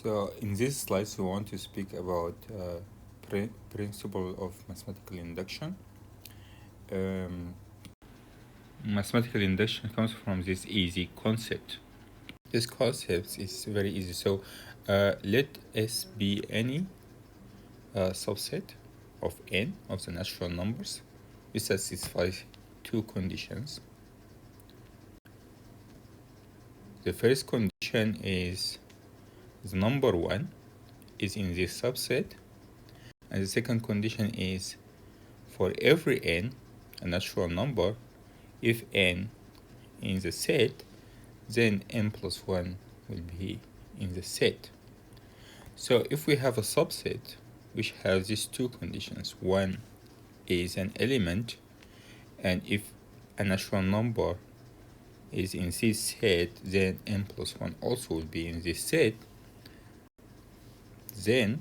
So in these slides, we want to speak about principle of mathematical induction. Mathematical induction comes from this easy concept. This concept is very easy. So let S be any subset of n of the natural numbers. We satisfy two conditions. The first condition is the number 1 is in this subset, and the second condition is for every n, a natural number, if n in the set, then n plus 1 will be in the set. So if we have a subset which has these two conditions, 1 is an element, and if a natural number is in this set, then n plus 1 also will be in this set, then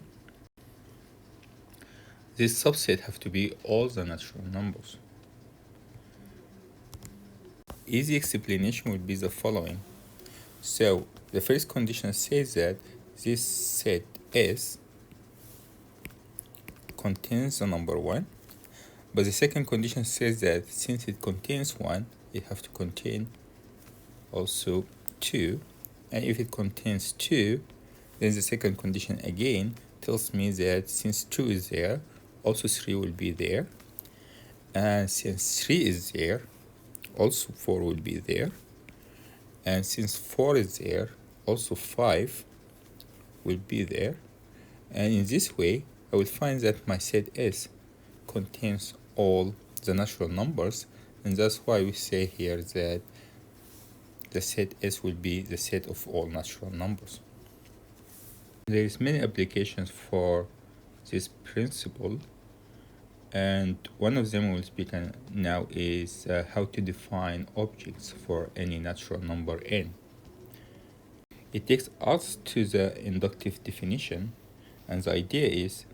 this subset have to be all the natural numbers. Easy explanation would be the following. So the first condition says that this set S contains the number 1, but the second condition says that since it contains 1, it have to contain also 2, and if it contains 2, then the second condition again tells me that since 2 is there, also 3 will be there, and since 3 is there, also 4 will be there, and since 4 is there, also 5 will be there, and in this way I will find that my set S contains all the natural numbers, and that's why we say here that the set S will be the set of all natural numbers. There is many applications for this principle, and one of them we'll speak on now is how to define objects for any natural number n. It takes us to the inductive definition, and the idea is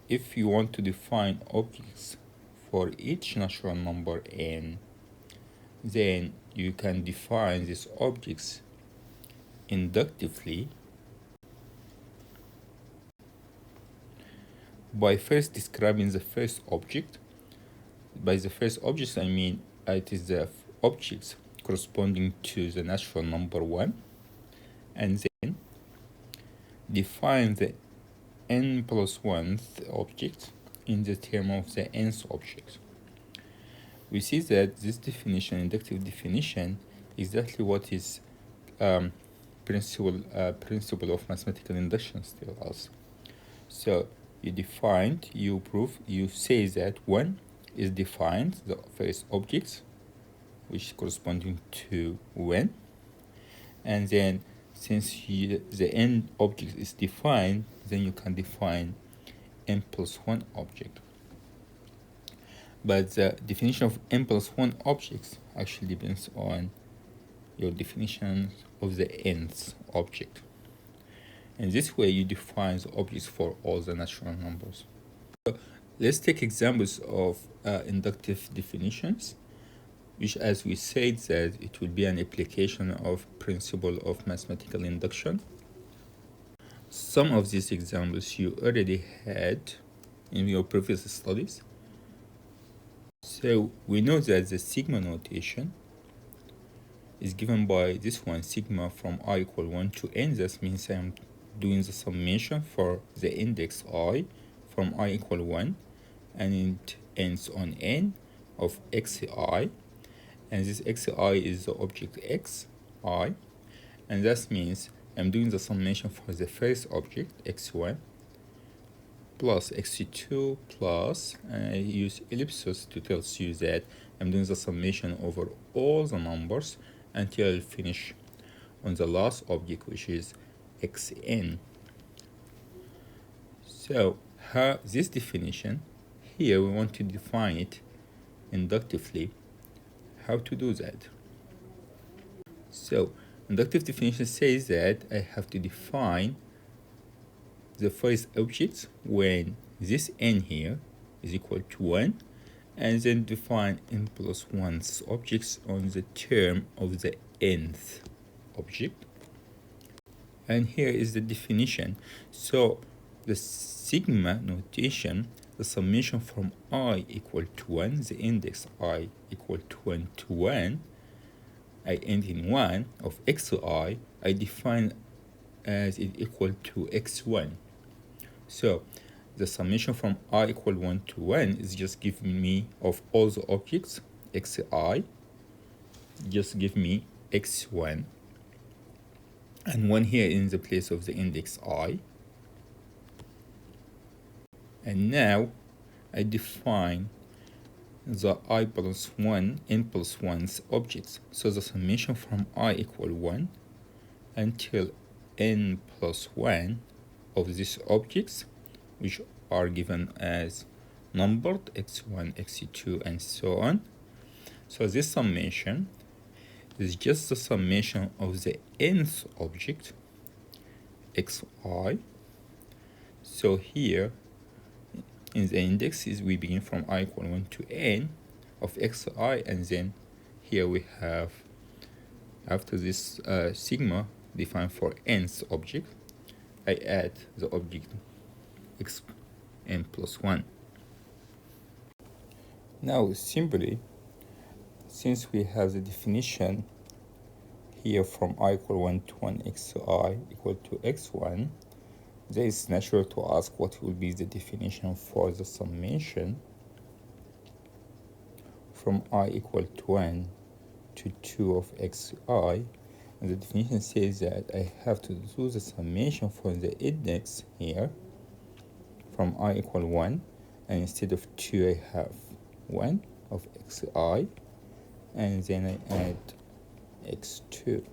if you want to define objects for each natural number n, then you can define these objects inductively by first describing the first object. By the first object, I mean it is the objects corresponding to the natural number 1, and then define the n plus 1th object in the term of the nth object. We see that this definition, inductive definition, exactly what is principle of mathematical induction tells us. So you say that 1 is defined, the first object, which is corresponding to 1, and then since the n object is defined, then you can define n plus 1 object. But the definition of n plus 1 objects actually depends on your definition of the nth object. In this way, you define the objects for all the natural numbers. So let's take examples of inductive definitions, which, as we said, that it will be an application of principle of mathematical induction. Some of these examples you already had in your previous studies. So we know that the sigma notation is given by this one, sigma from I equal 1 to n. That means I'm doing the summation for the index I from I equal 1, and it ends on n of xi, and this xi is the object xi, and that means I'm doing the summation for the first object x1 plus x2 plus, and I use ellipsis to tell you that I'm doing the summation over all the numbers until I finish on the last object, which is xn. So this definition here, we want to define it inductively. How to do that? So inductive definition says that I have to define the first object when this n here is equal to 1, and then define n plus 1's objects on the term of the nth object. And here is the definition. So the sigma notation, the summation from I equal to 1, the index I equal to 1 to 1, I end in 1 of xi, I define as it equal to x1. So the summation from I equal 1 to 1 is just giving me of all the objects xi, just give me x1, and 1 here in the place of the index I. And now I define the I plus 1, n plus 1's objects. So the summation from I equal 1 until n plus 1 of these objects, which are given as numbered x1, x2, and so on. So this summation is just the summation of the nth object xi. So here in the indexes we begin from I equal 1 to n of xi, and then here we have, after this sigma defined for nth object, I add the object xn plus 1. Now simply, since we have the definition here from I equal 1 to 1 xi equal to x1, then it's natural to ask what will be the definition for the summation from I equal to 1 to 2 of xi. And the definition says that I have to do the summation for the index here from I equal 1, and instead of 2 I have 1 of xi, and then I add x2.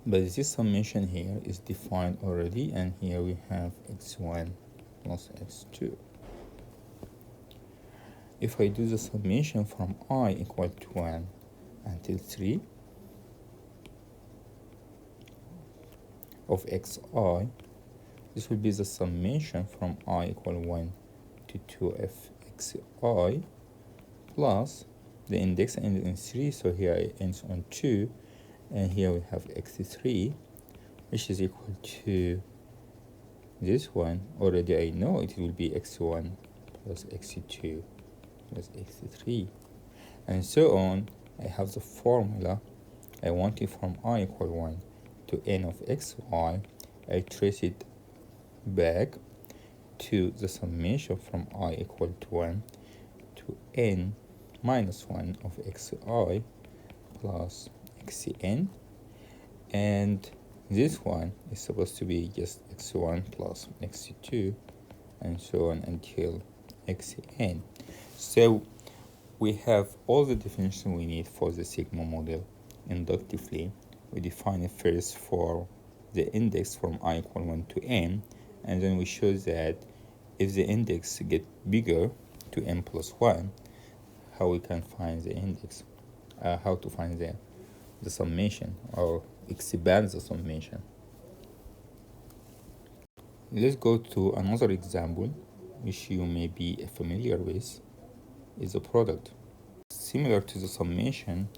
But this summation here is defined already, and here we have x1 plus x2. If I do the summation from I equal to 1 until 3 of xi, this will be the summation from I equal 1 to 2 of xi plus the index ends in 3, so here it ends on 2, and here we have x3, which is equal to this one. Already I know it will be x1 plus x2 plus x3, and so on. I have the formula I want it from I equal 1 to n of xy. I trace it back to the summation from I equal to 1 to n minus 1 of xi plus xn, and this one is supposed to be just x1 plus x2 and so on until xn. So we have all the definition we need for the sigma model. Inductively, we define it first for the index from I equal 1 to n, and then we show that if the index get bigger to n plus 1, how we can find the index, how to find the summation or expand the summation. Let's go to another example which you may be familiar with, is the product. Similar to the summation,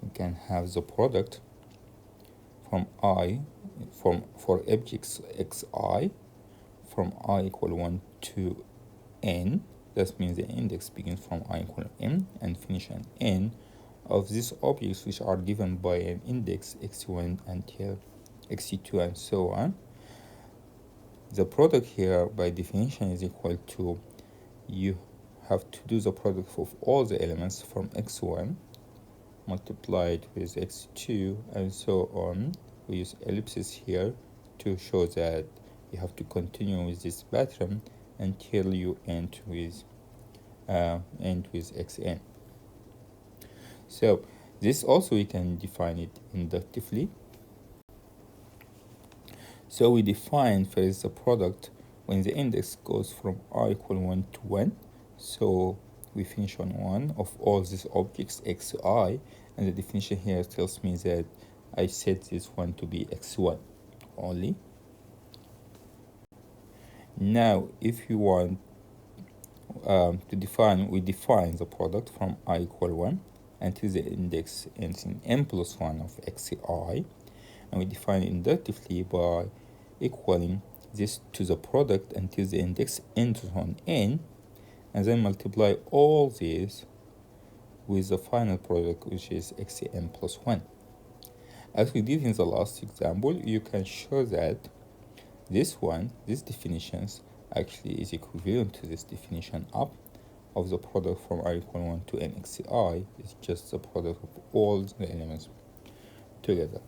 we can have the product from I for objects xi from I equal 1 to n. That means the index begins from I equal n and finish at n of these objects which are given by an index x1 until x2 and so on. The product here by definition is equal to, you have to do the product of all the elements from x1 multiplied with x2 and so on. We use ellipses here to show that you have to continue with this pattern until you end with xn. So this also we can define it inductively. So we define first the product when the index goes from I equal 1 to 1. So we finish on 1 of all these objects xi, and the definition here tells me that I set this one to be x1 only. Now if you want to define, we define the product from I equal 1 until the index ends in n plus 1 of xi, and we define inductively by equaling this to the product until the index ends on n, and then multiply all these with the final product, which is xn plus 1. As we did in the last example, you can show that these definitions actually is equivalent to this definition up of the product from I equal 1 to n xi is just the product of all the elements together.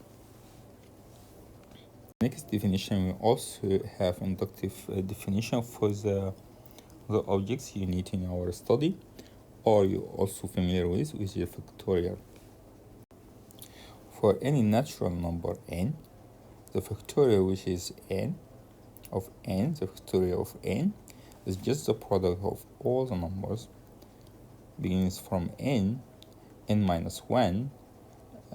Next definition, we also have inductive definition for the objects you need in our study, or you're also familiar with the factorial. For any natural number n, the factorial, which is n of n, the factorial of n, is just the product of all the numbers, begins from n minus 1,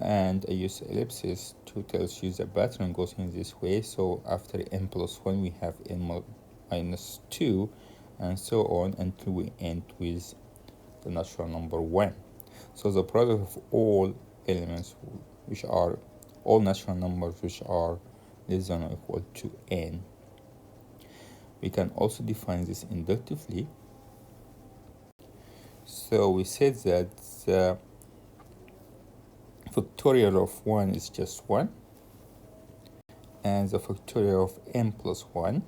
and I use ellipsis to tell you the pattern goes in this way. So after n plus 1, we have n minus 2, and so on until we end with the natural number 1. So the product of all elements, which are all natural numbers which are less than or equal to n. We can also define this inductively. So we said that the factorial of 1 is just 1, and the factorial of n plus 1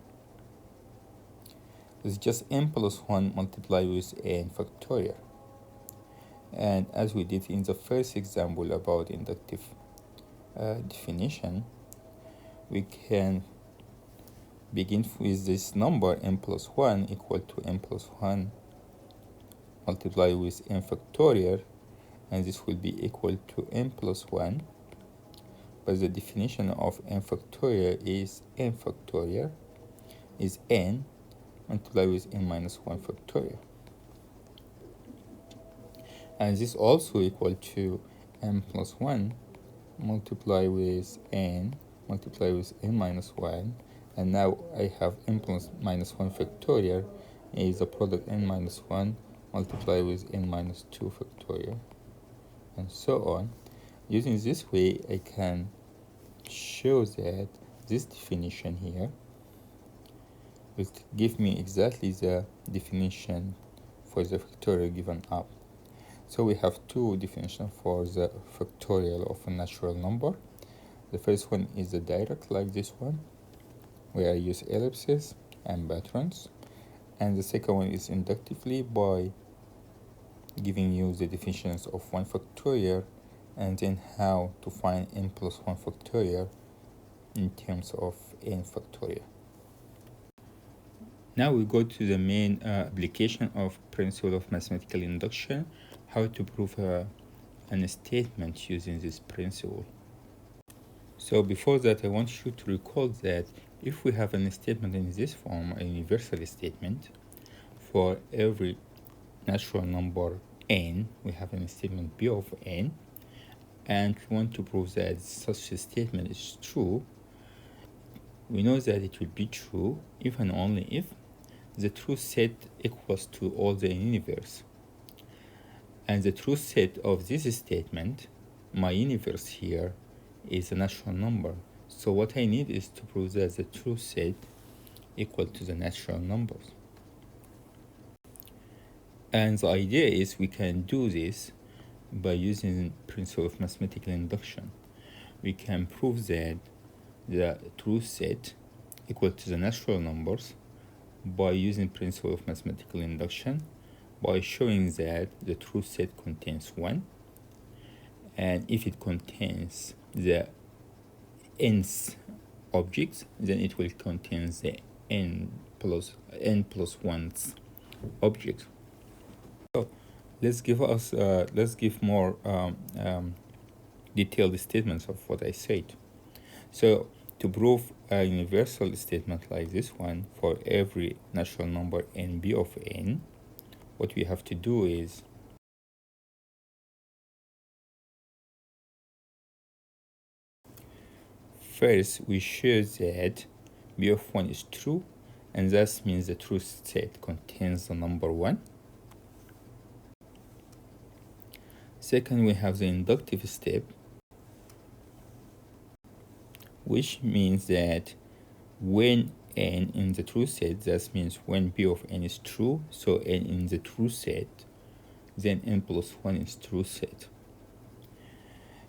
is just n plus 1 multiplied with n factorial. And as we did in the first example about inductive definition, we can begin with this number n plus 1 equal to n plus 1 multiplied with n factorial, and this will be equal to n plus 1, but the definition of n factorial is n factorial is n multiplied with n minus 1 factorial, and this also equal to n plus 1 multiplied with n multiplied with n minus 1, and now I have n plus minus 1 factorial is the product n minus 1 multiplied with n minus 2 factorial, and so on. Using this way, I can show that this definition here will give me exactly the definition for the factorial given up. So we have two definitions for the factorial of a natural number. The first one is the direct, like this one, where I use ellipses and patterns, and the second one is inductively by giving you the definitions of 1 factorial and then how to find n plus 1 factorial in terms of n factorial. Now we go to the main application of principle of mathematical induction, how to prove an statement using this principle. So before that, I want you to recall that if we have a statement in this form, a universal statement, for every natural number n, we have a statement b of n, and we want to prove that such a statement is true. We know that it will be true if and only if the truth set equals to all the universe. And the truth set of this statement, my universe here, is a natural number. So what I need is to prove that the truth set equal to the natural numbers. And the idea is we can do this by using principle of mathematical induction. We can prove that the truth set equal to the natural numbers by using principle of mathematical induction, by showing that the truth set contains 1, and if it contains the nth objects, then it will contain the n plus 1th object. So let's give more detailed statements of what I said. So to prove a universal statement like this one for every natural number nb of n, what we have to do is first we show that b of 1 is true, and that means the truth set contains the number 1. Second, we have the inductive step. which means that when n in the true set, that means when b of n is true, so n in the true set, then n plus 1 is true set.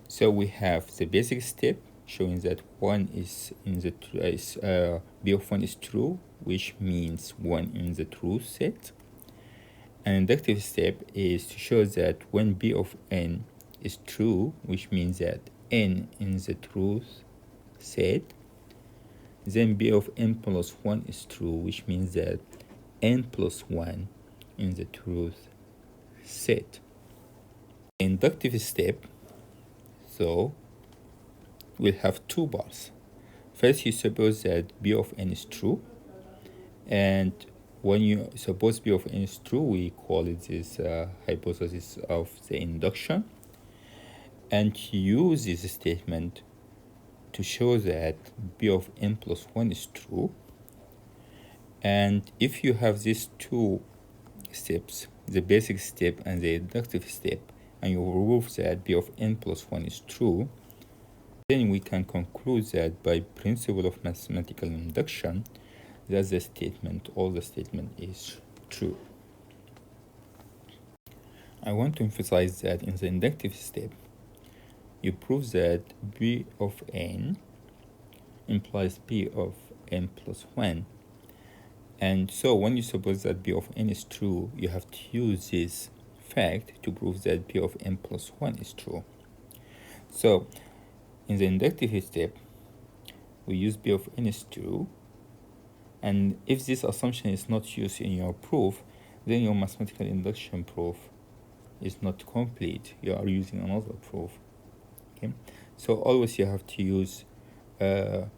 So we have the basic step showing that 1 is in the b of 1 is true, which means 1 in the true set. An inductive step is to show that when b of n is true, which means that n in the truth set, then b of n plus 1 is true, which means that n plus 1 in the truth set. The inductive step, so, we'll have two bars. First, you suppose that b of n is true, and when you suppose b of n is true, we call it this hypothesis of the induction, and use this statement to show that b of n plus 1 is true. And if you have these two steps, the basic step and the inductive step, and you prove that b of n plus 1 is true, then we can conclude that by principle of mathematical induction, that the statement, all the statement is true. I want to emphasize that in the inductive step, you prove that b of n implies b of n plus 1. And so when you suppose that b of n is true, you have to use this fact to prove that b of n plus 1 is true. So in the inductive step, we use b of n is true, and if this assumption is not used in your proof, then your mathematical induction proof is not complete. You are using another proof. Okay, so always you have to use the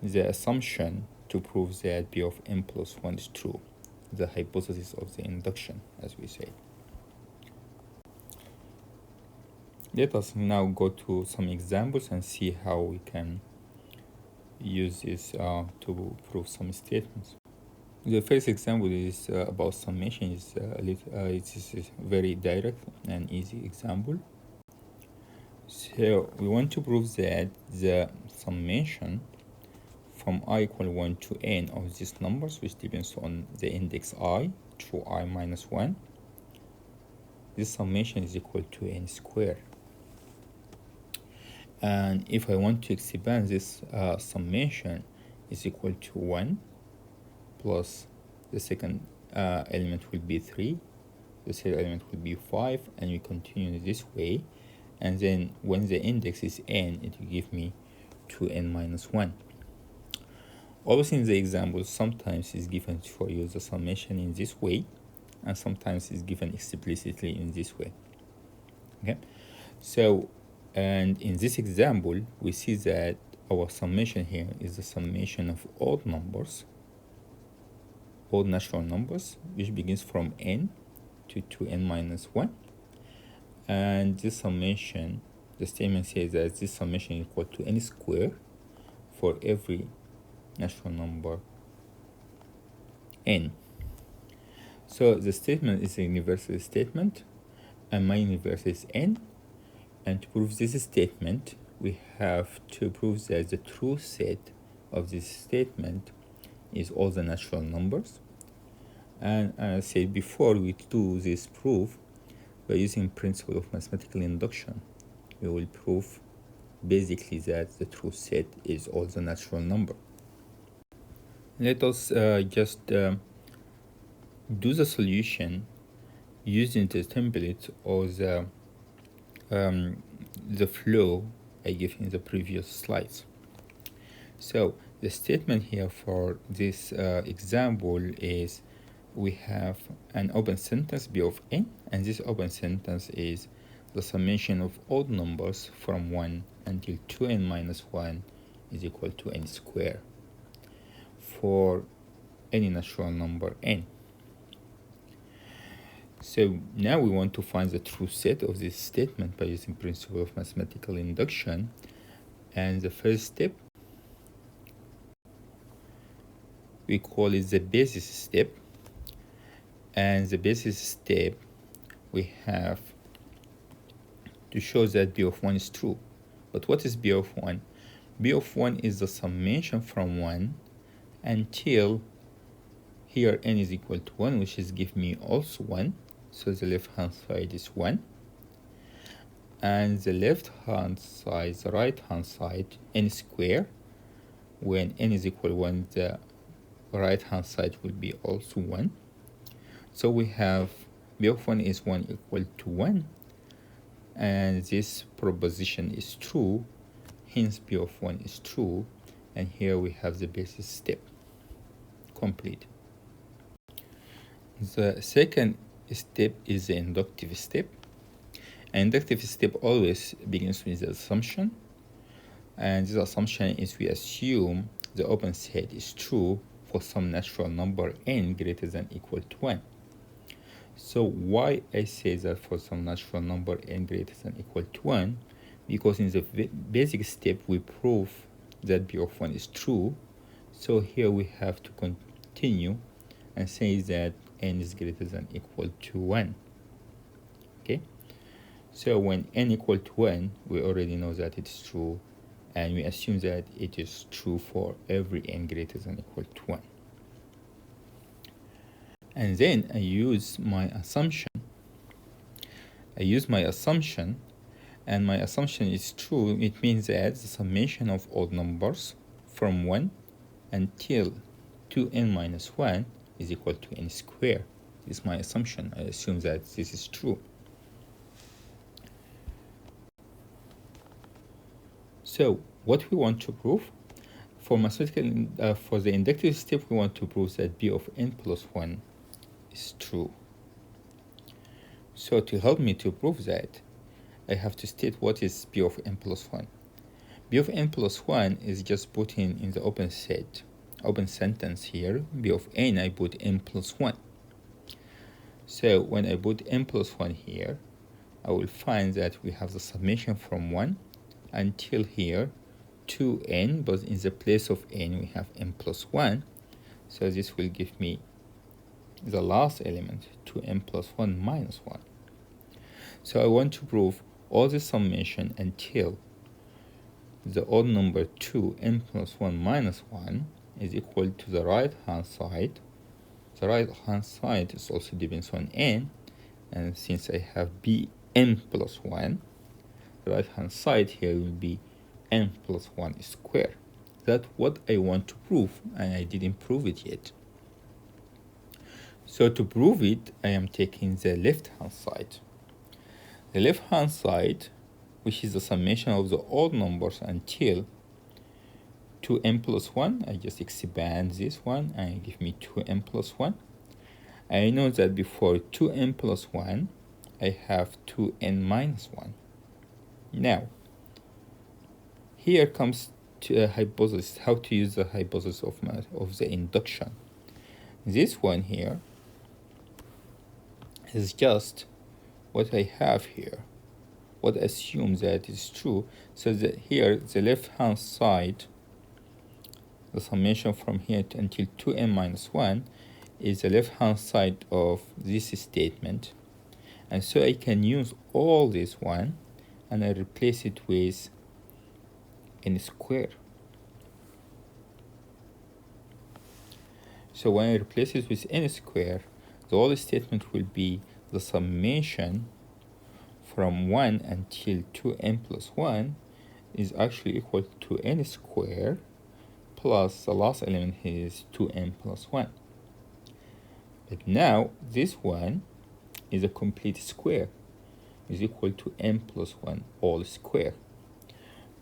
assumption to prove that b of n plus 1 is true, the hypothesis of the induction, as we say. Let us now go to some examples and see how we can use this to prove some statements. The first example is about summation. It's a very direct and easy example. So we want to prove that the summation from I equal 1 to n of these numbers, which depends on the index I through I minus 1, this summation is equal to n squared. And if I want to expand this summation is equal to 1 plus the second element will be 3, the third element will be 5, and we continue this way. And then when the index is n, it will give me 2n minus 1. Always in the example, sometimes it's given for you the summation in this way, and sometimes it's given explicitly in this way. Okay, so and in this example, we see that our summation here is the summation of odd numbers, odd natural numbers, which begins from n to 2n minus 1. And this summation, the statement says that this summation is equal to n squared for every natural number n. So the statement is a universal statement, and my universe is n. And to prove this statement, we have to prove that the true set of this statement is all the natural numbers. And as I said before, we do this proof by using principle of mathematical induction. We will prove basically that the true set is all the natural number. Let us just do the solution using the template or the flow I gave in the previous slides. So the statement here for this example is we have an open sentence b of n, and this open sentence is the summation of odd numbers from 1 until 2n minus 1 is equal to n squared for any natural number n. So now we want to find the true set of this statement by using principle of mathematical induction. And the first step, we call it the basis step. And the basis step, we have to show that b of 1 is true. But what is b of 1? b of 1 is the summation from 1 until here n is equal to 1, which is give me also 1. So the left hand side is 1. And the left hand side, the right hand side, n square. When n is equal to 1, the right hand side will be also 1. So we have b of 1 is 1 equal to 1. And this proposition is true. Hence b of 1 is true. And here we have the basis step complete. The second step is the inductive step. An inductive step always begins with the assumption, and this assumption is we assume the open set is true for some natural number n greater than or equal to 1. So why I say that for some natural number n greater than or equal to 1? Because in the basic step we prove that b of 1 is true. So here we have to continue and say that n is greater than or equal to 1. Okay, so when n equal to 1, we already know that it's true, and we assume that it is true for every n greater than or equal to 1. And then I use my assumption. And my assumption is true. It means that the summation of odd numbers from 1 until 2n minus 1 is equal to n squared. This is my assumption. I assume that this is true. So what we want to prove for mathematical for the inductive step, we want to prove that b of n plus 1 is true. So to help me to prove that, I have to state what is b of n plus 1. b of n plus 1 is just putting in the open sentence here. B of n, I put n plus 1. So when I put n plus 1 here, I will find that we have the summation from 1 until here 2n, but in the place of n we have n plus 1. So this will give me the last element, 2n plus 1 minus 1. So I want to prove all the summation until the odd number 2n plus 1 minus 1 is equal to the right hand side. The right hand side is also depends on n, and since I have bn plus 1, the right hand side here will be n plus 1 squared. That's what I want to prove, and I didn't prove it yet. So to prove it, I am taking the left hand side. The left hand side, which is the summation of the odd numbers until 2n plus 1, I just expand this one and give me 2n plus 1. I know that before 2n plus 1, I have 2n minus 1. Now, here comes to a hypothesis, how to use the hypothesis of the induction. This one here is just what I have here, what assumes that is true. So that here, the left hand side, the summation from here until 2n minus 1 is the left hand side of this statement. And so I can use all this one and I replace it with n squared. So when I replace it with n squared, the whole statement will be the summation from 1 until 2n plus 1 is actually equal to n squared plus the last element here is 2n plus 1. But now this one is a complete square, is equal to n plus 1 all square.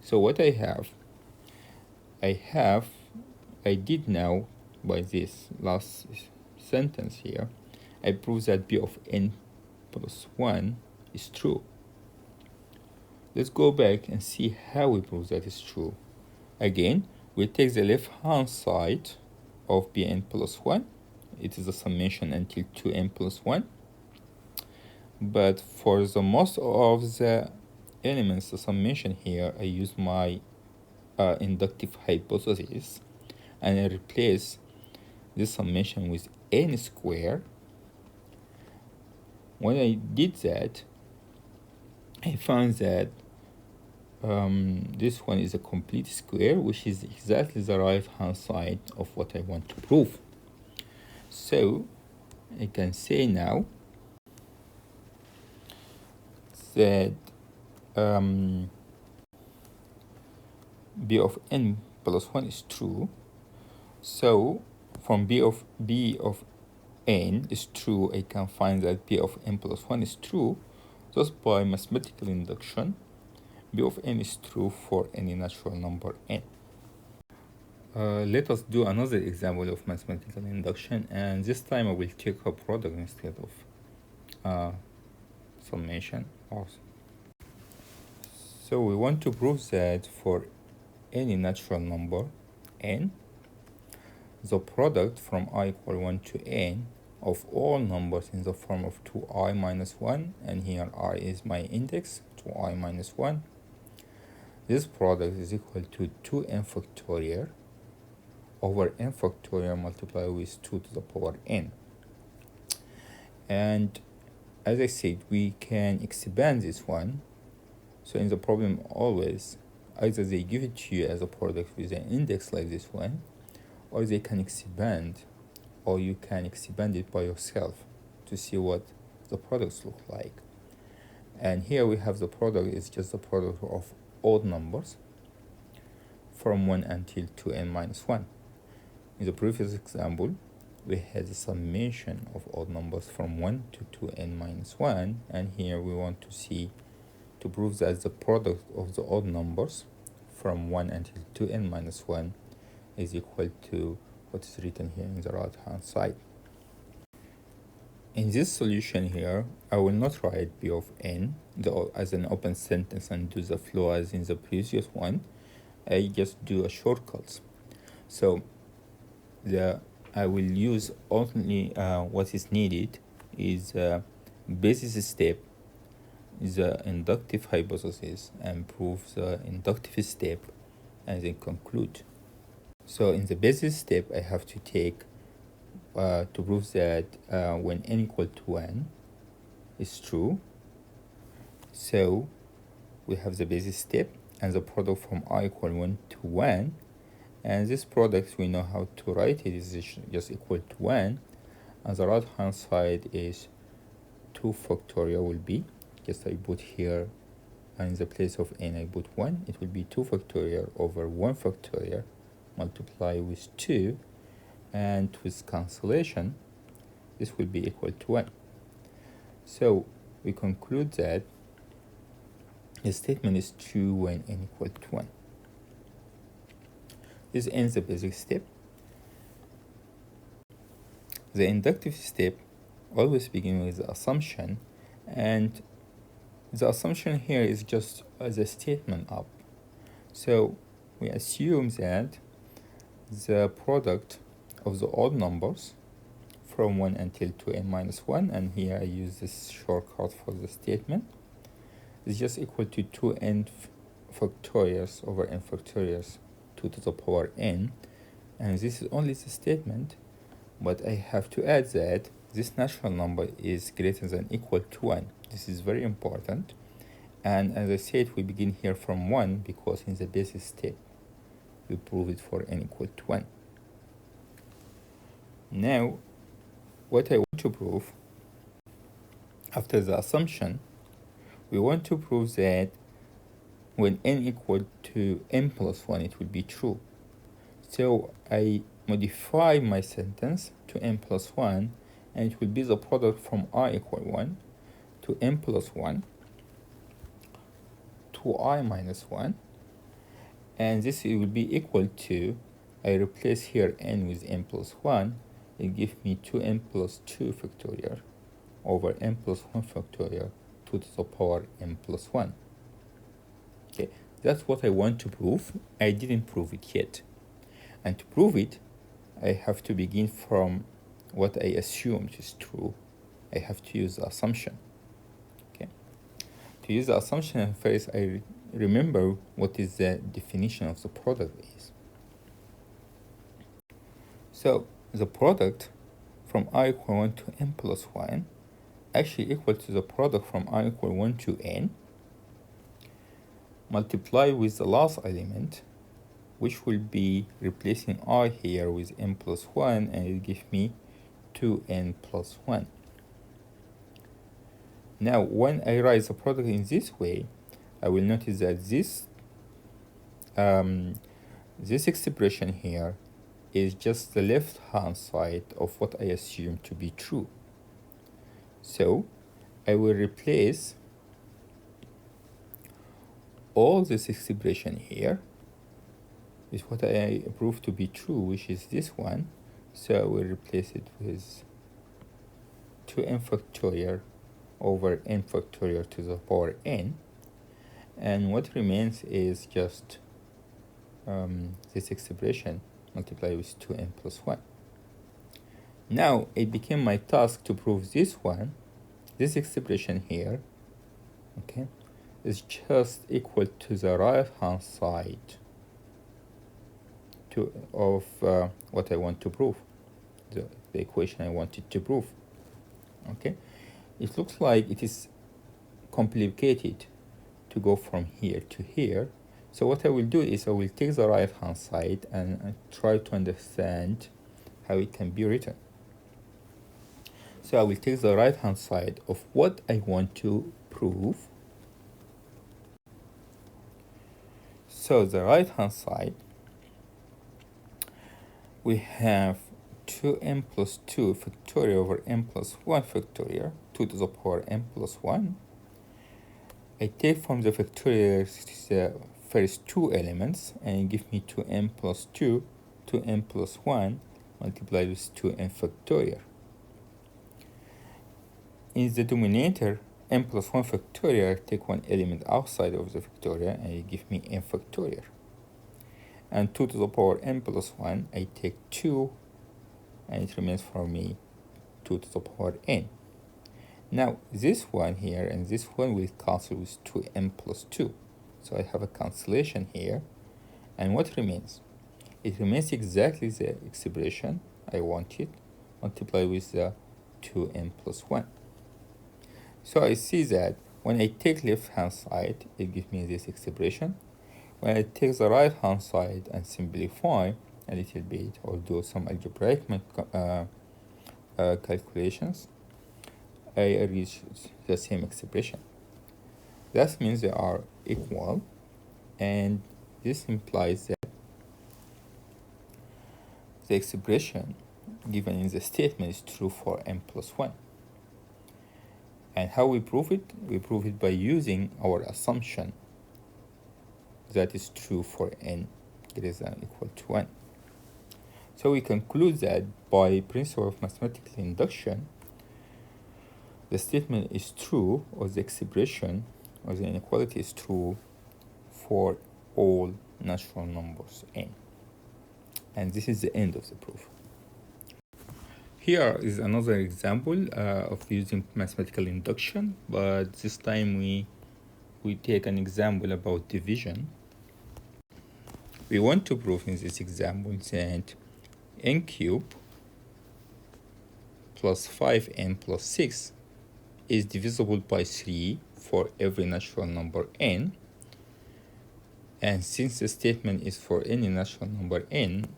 So what I did now by this last sentence here, I prove that b of n plus 1 is true. Let's go back and see how we prove that is true. Again, we take the left hand side of bn plus 1. It is a summation until 2n plus 1. But for the most of the elements, the summation here, I use my inductive hypothesis and I replace this summation with n squared. When I did that, I found that this one is a complete square, which is exactly the right hand side of what I want to prove. So I can say now that b of n plus 1 is true. So from b of n is true, I can find that b of n plus 1 is true. Just by mathematical induction, b of n is true for any natural number n. Let us do another example of mathematical induction, and this time I will take a product instead of summation. So we want to prove that for any natural number n, the product from I equal 1 to n of all numbers in the form of 2i minus 1, and here I is my index, 2i minus 1, this product is equal to 2n factorial over n factorial multiplied with 2 to the power n. And as I said, we can expand this one. So in the problem always, either they give it to you as a product with an index like this one, or they can expand, or you can expand it by yourself to see what the products look like. And here we have the product is just the product of odd numbers from 1 until 2n minus 1. In the previous example, we had the summation of odd numbers from 1 to 2n minus 1, and here we want to see, to prove that the product of the odd numbers from 1 until 2n minus 1 is equal to what is written here in the right hand side. In this solution here, I will not write b of n as an open sentence and do the flow as in the previous one. I just do a shortcuts. So I will use only what is needed is basis step, the inductive hypothesis, and prove the inductive step, and then conclude. So in the basis step, I have to take to prove that when n equal to 1 is true. So we have the basis step and the product from I equal 1 to 1, and this product we know how to write it is just equal to 1, and the right hand side is 2 factorial will be, just I put here in the place of n I put 1, it will be 2 factorial over 1 factorial multiply with 2, and with cancellation this will be equal to 1. So we conclude that the statement is true when n equal to 1. This ends the basic step. The inductive step always begins with the assumption, and the assumption here is just as a statement up. So we assume that the product of the odd numbers from 1 until 2n minus 1, and here I use this shortcut for the statement, is just equal to 2n factorials over n factorials 2 to the power n, and this is only the statement, but I have to add that this natural number is greater than equal to 1. This is very important, and as I said, we begin here from 1 because in the basis step we prove it for n equal to 1. Now what I want to prove after the assumption, we want to prove that when n equal to n plus 1 it will be true. So I modify my sentence to n plus 1, and it will be the product from I equal 1 to n plus 1 to I minus 1, and this will be equal to, I replace here n with n plus 1, it gives me 2n plus 2 factorial over n plus 1 factorial 2 to the power n plus 1. Okay, that's what I want to prove. I didn't prove it yet, and to prove it I have to begin from what I assumed is true. I have to use the assumption. Okay, to use the assumption, first I remember what is the definition of the product is. So the product from I equal 1 to n plus 1 actually equal to the product from I equal 1 to n multiply with the last element, which will be replacing I here with n plus 1, and it gives me 2n plus 1. Now, when I write the product in this way, I will notice that this expression here is just the left-hand side of what I assume to be true. So, I will replace all this expression here with what I prove to be true, which is this one. So I will replace it with 2n factorial over n factorial to the power n. And what remains is just this expression multiplied with 2n plus 1. Now it became my task to prove this one, this expression here, okay, is just equal to the right hand side of what I want to prove, the equation I wanted to prove. Okay, it looks like it is complicated to go from here to here. So what I will do is I will take the right hand side and try to understand how it can be written. So I will take the right hand side of what I want to prove. So the right hand side, we have 2n plus 2 factorial over n plus 1 factorial, 2 to the power n plus 1. I take from the factorial the first two elements and give me 2n plus 2, 2n plus 1 multiplied with 2n factorial. In the denominator, n plus 1 factorial, I take one element outside of the factorial and it gives me n factorial. And 2 to the power n plus 1, I take 2 and it remains for me 2 to the power n. Now this one here and this one will cancel with 2n plus 2. So I have a cancellation here. And what remains? It remains exactly the expression I wanted, multiplied with the 2n plus 1. So I see that when I take left hand side, it gives me this expression. When I take the right hand side and simplify a little bit or do some algebraic calculations, I reach the same expression. That means they are equal, and this implies that the expression given in the statement is true for n plus 1. And how we prove it? We prove it by using our assumption that is true for n greater than or equal to 1. So we conclude that by principle of mathematical induction, the statement is true, or the expression or the inequality is true for all natural numbers n. And this is the end of the proof. Here is another example of using mathematical induction, but this time we take an example about division. We want to prove in this example that n cubed plus 5n plus 6 is divisible by 3 for every natural number n. And since the statement is for any natural number n,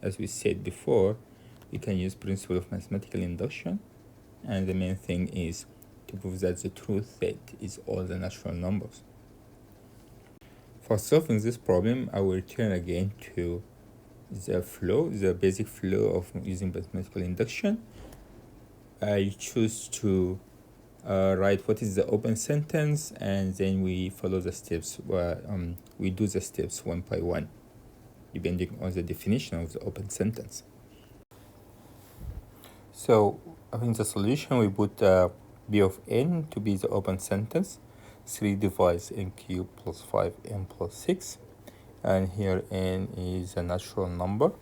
as we said before, we can use principle of mathematical induction. And the main thing is to prove that the truth set is all the natural numbers. For solving this problem, I will return again to the flow, the basic flow of using mathematical induction. I choose to write what is the open sentence, and then we follow the steps. We do the steps one by one, depending on the definition of the open sentence. So in the solution, we put b of n to be the open sentence. 3 divides n cubed plus 5n plus 6. And here n is a natural number.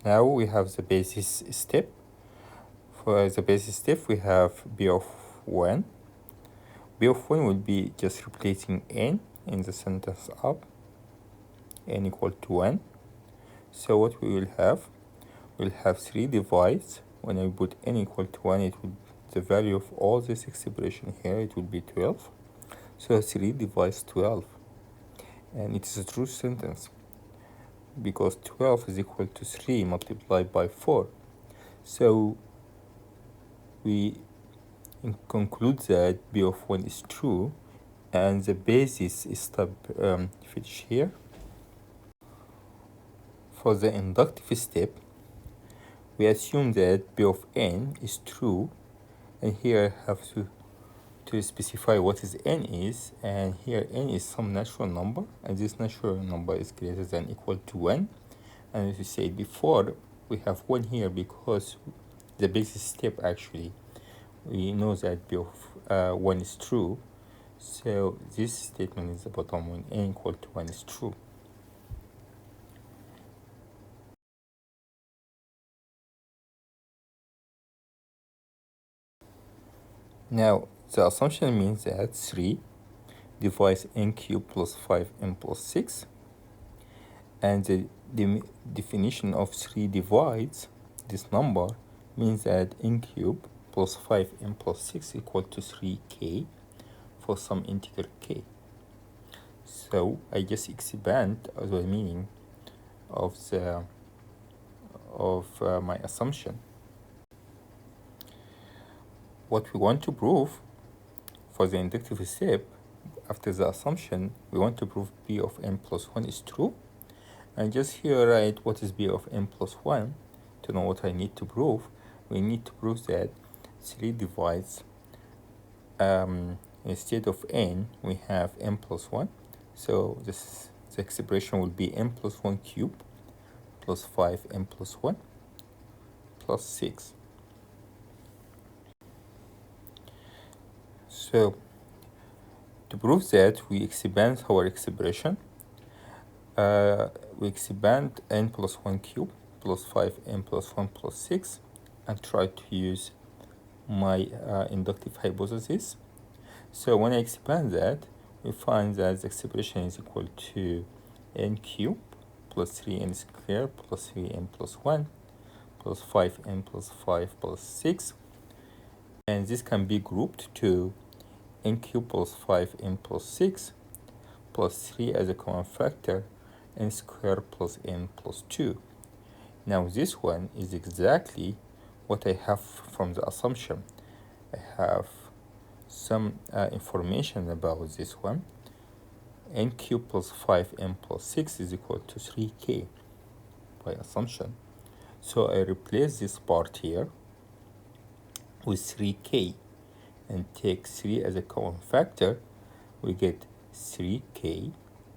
Now we have the basis step. For the basis step, we have b of 1. b of 1 will be just replacing n in the sentence up, n equal to 1. So what we will have, we'll have 3 divides when I put n equal to 1, it would the value of all this expression here, it would be 12. So 3 divides 12, and it is a true sentence because 12 is equal to 3 multiplied by 4. So we conclude that b of 1 is true, and the basis is step finish here. For the inductive step, we assume that b of n is true, and here I have to specify what is n is, and here n is some natural number, and this natural number is greater than or equal to 1. And as we said before, we have 1 here because the basis step actually, we know that b of 1 is true. So this statement is the bottom when n equal to 1 is true. Now, the assumption means that 3 divides n cubed plus 5n plus 6, and the definition of 3 divides this number means that n cubed plus 5n plus 6 equal to 3k for some integer k. So I just expand the meaning of my assumption. What we want to prove for the inductive step, after the assumption, we want to prove b of n plus 1 is true. And just here write what is b of n plus 1 to know what I need to prove. We need to prove that 3 divides, instead of n, we have n plus 1. So the expression will be n plus 1 cubed plus 5n plus 1 plus 6. So to prove that, we expand our expression. We expand n plus 1 cubed plus 5n plus 1 plus 6 and try to use my inductive hypothesis. So when I expand that, we find that the expression is equal to n cubed plus 3n squared plus 3n plus 1 plus 5n plus 5 plus 6. And this can be grouped to n cubed plus 5n plus 6 plus 3 as a common factor, n squared plus n plus 2. Now this one is exactly what I have from the assumption. I have some information about this one. N cubed plus 5n plus 6 is equal to 3k by assumption. So I replace this part here with 3k and take 3 as a common factor. We get 3k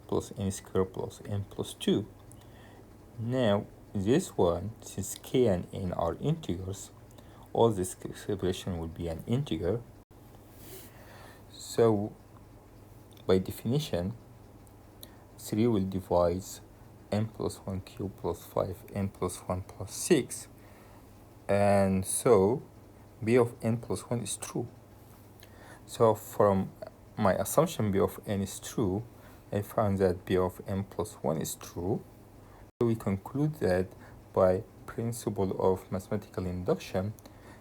plus n squared plus n plus 2. Now this one, since k and n are integers, all this expression will be an integer. So by definition, 3 will divide n plus 1 cubed plus 5 n plus 1 plus 6, and so b of n plus 1 is true. So from my assumption b of n is true, I found that b of n plus 1 is true. So we conclude that by principle of mathematical induction,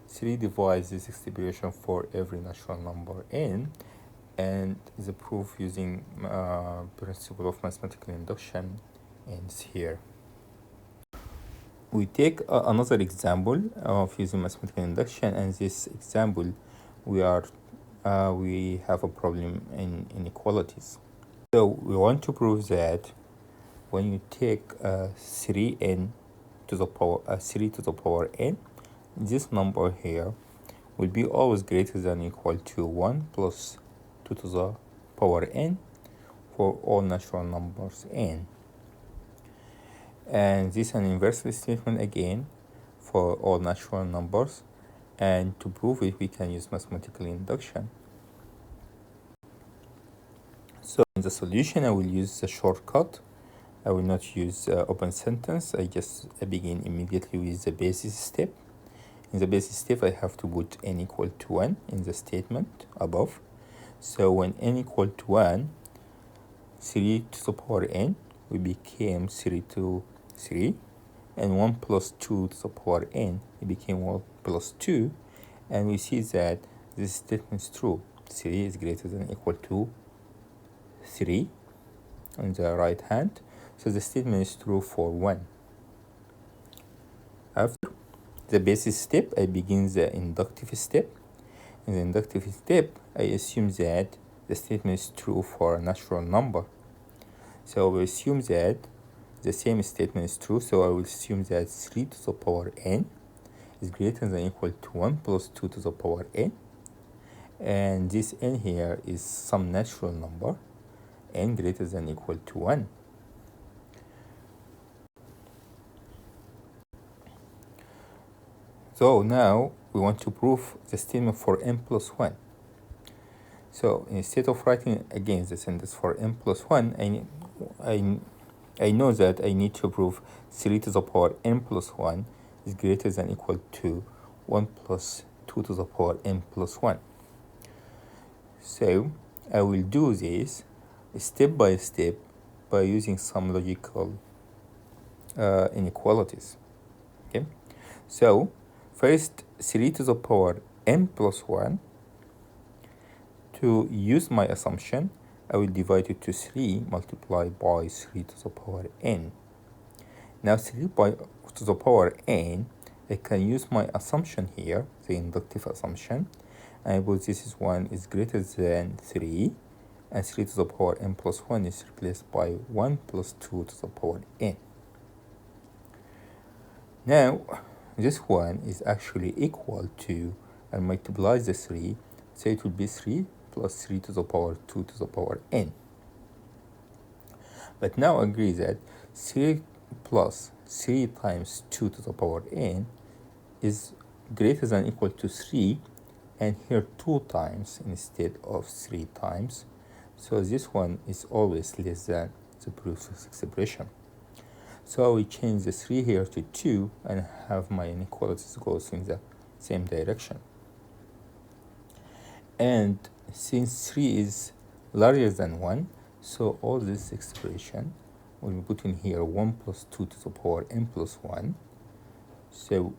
3 divides this expression for every natural number n, and the proof using principle of mathematical induction ends here. We take another example of using mathematical induction, and this example we have a problem in inequalities. So we want to prove that when you take 3n to the power 3 to the power n, this number here will be always greater than or equal to 1 plus 2 to the power n for all natural numbers n. And this is an inversely statement again for all natural numbers, and to prove it we can use mathematical induction. So in the solution I will use the shortcut. I will not use open sentence. I begin immediately with the basis step. In the basis step I have to put n equal to 1 in the statement above. So when n equal to 1, 3 to the power n will become 3 to 3, and 1 plus 2 to the power n, it became 1 plus 2, and we see that this statement is true. 3 is greater than or equal to 3 on the right hand, so the statement is true for 1. After the basis step, I begin the inductive step. In the inductive step, I assume that the statement is true for a natural number. So I will assume that the same statement is true, so I will assume that 3 to the power n is greater than or equal to 1 plus 2 to the power n, and this n here is some natural number, n greater than or equal to 1. So now we want to prove the statement for n plus 1. So instead of writing again the sentence for n plus 1, I know that I need to prove 3 to the power n plus 1 is greater than or equal to 1 plus 2 to the power n plus 1. So I will do this step by step by using some logical inequalities. Okay, so first 3 to the power n plus 1. To use my assumption, I will divide it to 3 multiplied by 3 to the power n. Now 3 to the power n, I can use my assumption here, the inductive assumption, and I put this is 1 is greater than 3, and 3 to the power n plus 1 is replaced by 1 plus 2 to the power n. Now this one is actually equal to, and multiply the 3, so it will be 3 plus 3 to the power 2 to the power n. But now agree that 3 plus 3 times 2 to the power n is greater than or equal to 3, and here 2 times instead of 3 times. So this one is always less than the previous expression. So we change the 3 here to 2 and have my inequalities goes in the same direction. And since 3 is larger than 1, so all this expression will be put in here 1 plus 2 to the power n plus 1. So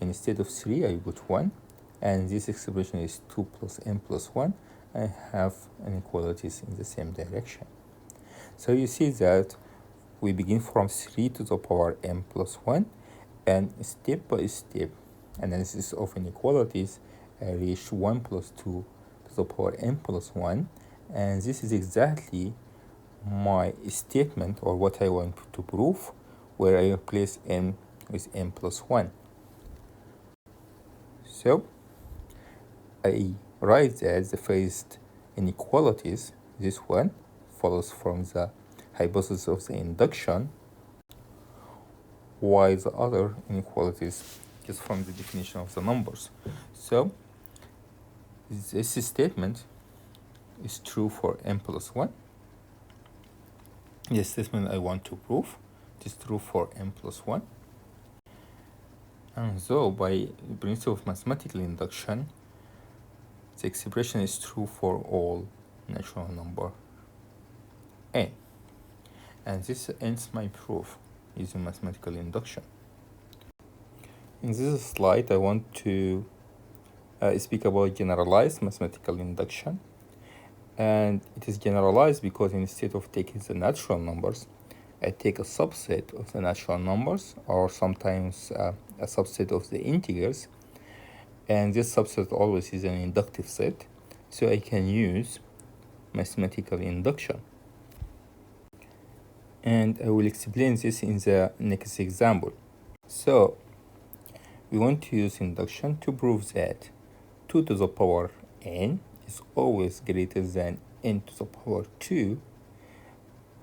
instead of 3, I put 1, and this expression is 2 plus n plus 1. I have inequalities in the same direction. So you see that we begin from 3 to the power n plus 1, and step by step analysis of inequalities, I reach 1 plus 2 to the power n plus 1, and this is exactly my statement, or what I want to prove, where I replace n with n plus 1. So I write that the first inequalities, this one, follows from the hypothesis of the induction, while the other inequalities is from the definition of the numbers. So this statement is true for n plus 1. The statement I want to prove is true for n plus 1. And so by principle of mathematical induction, the expression is true for all natural number n. And this ends my proof using mathematical induction. In this slide, I want to speak about generalized mathematical induction. And it is generalized because instead of taking the natural numbers, I take a subset of the natural numbers, or sometimes a subset of the integers. And this subset always is an inductive set, so I can use mathematical induction. And I will explain this in the next example. So we want to use induction to prove that 2 to the power n is always greater than n to the power 2,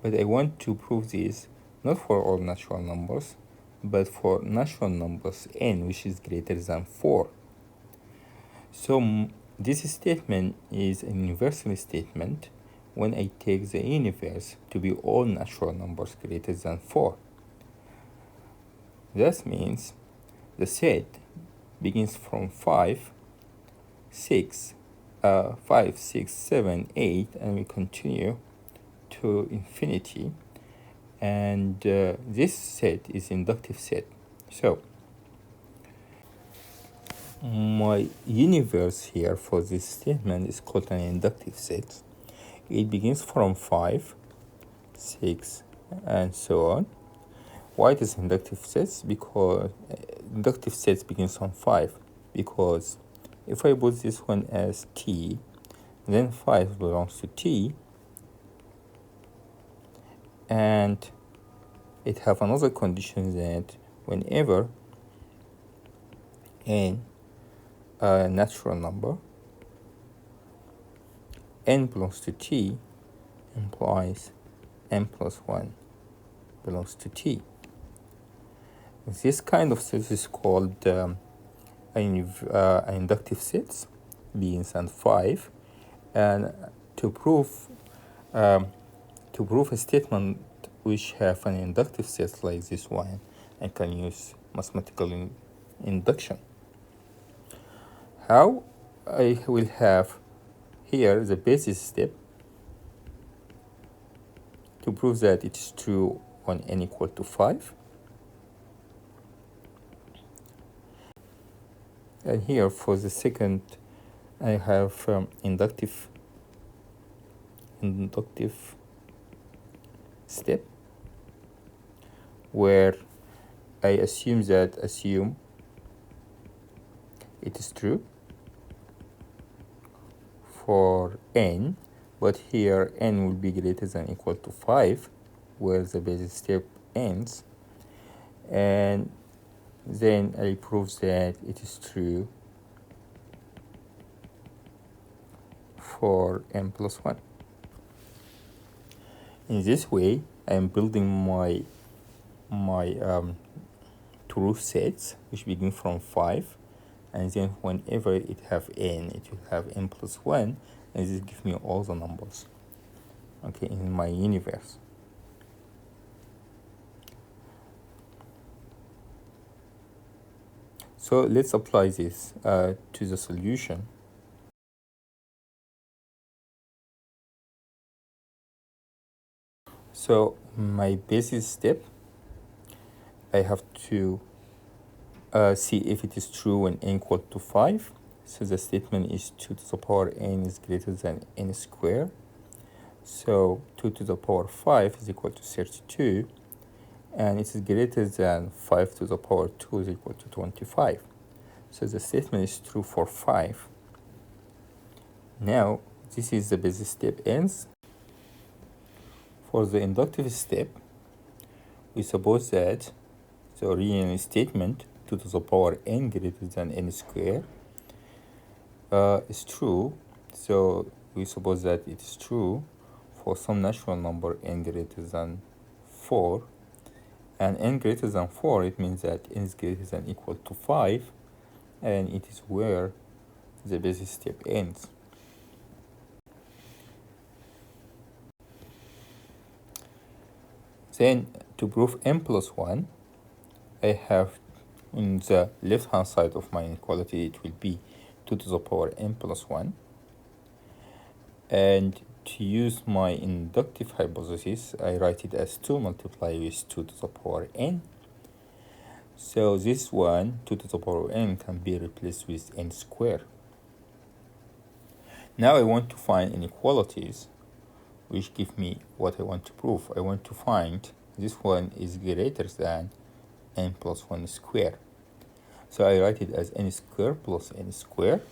but I want to prove this not for all natural numbers, but for natural numbers n which is greater than 4. So this statement is a universal statement when I take the universe to be all natural numbers greater than 4. That means the set begins from 5, 6, 7, 8, and we continue to infinity. And this set is inductive set. So my universe here for this statement is called an inductive set. It begins from 5, 6, and so on. Why it is inductive sets? Because inductive sets begins on 5. Because if I put this one as t, then 5 belongs to t, and it have another condition that whenever n a natural number, n belongs to t, implies n plus 1 belongs to t. This kind of set is called an inductive sets, begins on 5, and to prove a statement which have an inductive set like this one, I can use mathematical induction. How? I will have here the basis step to prove that it is true when n equal to 5. And here for the second, I have inductive step, where I assume it is true for n, but here n will be greater than or equal to 5, where the basis step ends, and then I prove that it is true for n plus 1. In this way, I am building my truth sets, which begin from 5, and then whenever it have n, it will have n plus 1, and this gives me all the numbers, okay, in my universe. So let's apply this to the solution. So my basis step, I have to see if it is true when n equal to 5. So the statement is 2 to the power n is greater than n squared. So 2 to the power 5 is equal to 32, and it is greater than 5 to the power 2 is equal to 25. So the statement is true for 5. Now, this is the basis step ends. For the inductive step, we suppose that the original statement 2 to the power n greater than n squared is true. So we suppose that it is true for some natural number n greater than 4, and n greater than 4, it means that n is greater than or equal to 5, and it is where the basis step ends. Then to prove n plus 1, I have on the left hand side of my inequality, it will be 2 to the power n plus 1. And to use my inductive hypothesis, I write it as 2 multiplied with 2 to the power n. So this one, 2 to the power n, can be replaced with n squared. Now I want to find inequalities which give me what I want to prove. I want to find this one is greater than n plus 1 squared. So I write it as n squared plus n squared.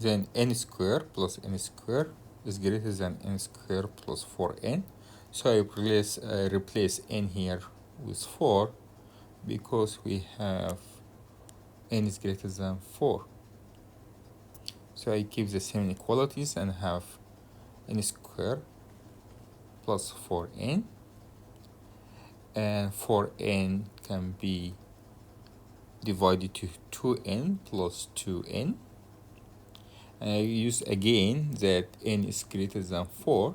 Then n squared plus n squared is greater than n squared plus 4n. So I replace n here with 4 because we have n is greater than 4. So I keep the same inequalities and have n squared plus 4n, and 4n can be divided to 2n plus 2n. And I use again that n is greater than 4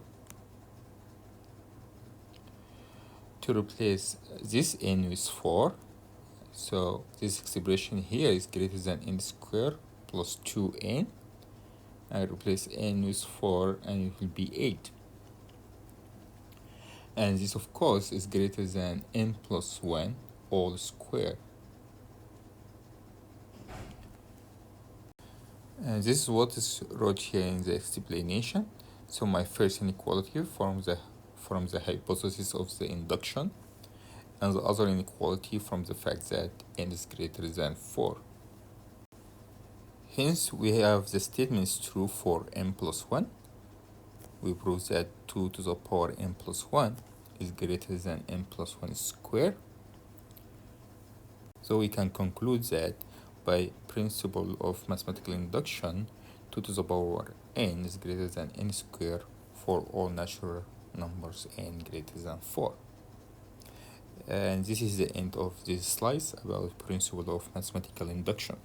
to replace this n with 4. So this expression here is greater than n squared plus 2n. I replace n with 4 and it will be 8. and this of course is greater than n plus 1 all square. And this is what is wrote here in the explanation. So my first inequality from the hypothesis of the induction, and the other inequality from the fact that n is greater than 4. Hence we have the statement is true for n plus 1. We prove that 2 to the power n plus 1 is greater than n plus 1 square. So we can conclude that by principle of mathematical induction, 2 to the power n is greater than n square for all natural numbers n greater than 4. And this is the end of this slice about principle of mathematical induction.